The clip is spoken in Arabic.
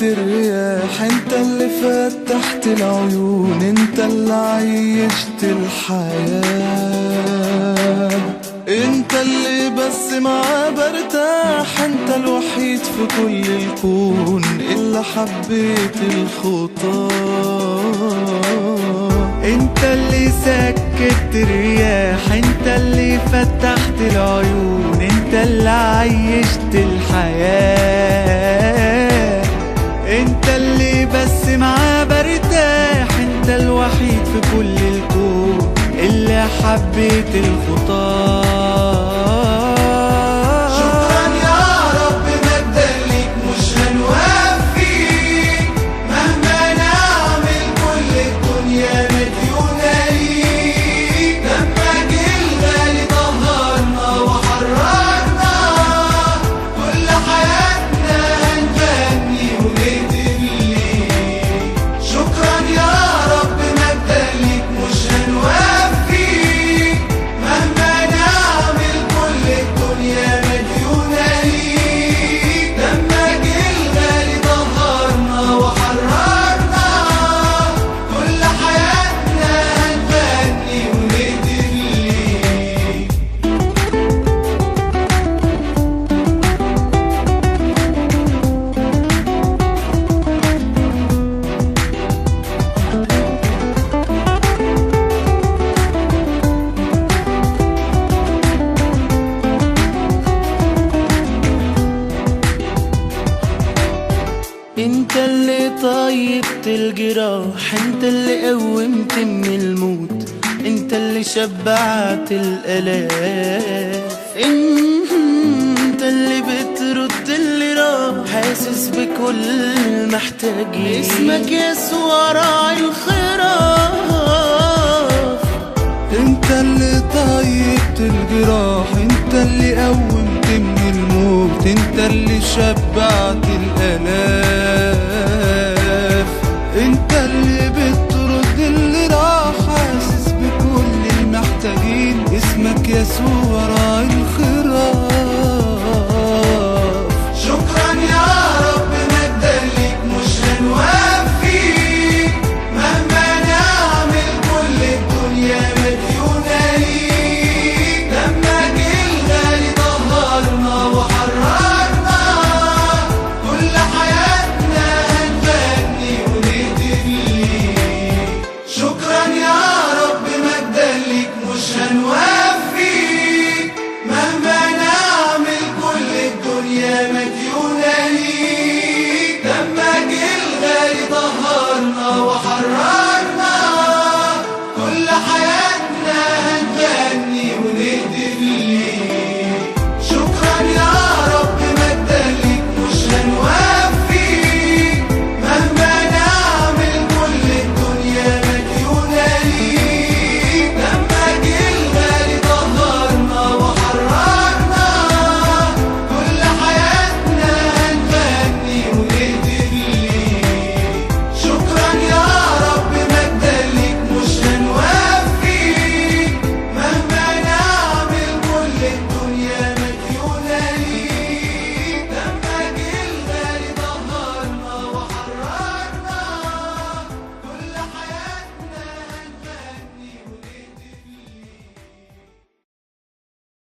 الرياح، انت اللي فتحت العيون، انت اللي عيشت الحياه، انت اللي بس معاه برتاح، انت الوحيد في كل الكون اللي حبيت الخطاه، انت اللي سكت الرياح، انت اللي فتحت العيون، انت اللي عيشت الحياه، انت اللي بس معاه برتاح، انت الوحيد في كل الكون اللي حبيت الخطاه. شكرا يا رب مجدا ليك مش هنوفيك، مهما نعمل كل الدنيا مديونه ليك، دمك الغالي طهرنا وحررنا، كل حياتنا هنغني ونهتف ليك. شكرا يا رب مجدا ليك مش هنوفيك، مهما نعمل كل الدنيا مديونه ليك، دمك الغالي طهرنا وحررنا، كل حياتنا هنغني ونهتف ليك. انت اللي طيبت الجراح، انت اللي قومت من الموت، انت اللي شبعت الآلاف، انت اللي بترد اللي راح، حاسس بكل محتاجين، اسمك يسوع راعي الخراف، انت اللي طيبت الجراح، انت اللي قومت من الموت، انت اللي شبعت الآلاف، انت اللي بترد اللي راح، حاسس بكل المحتاجين، اسمك يسوع راعي الخير.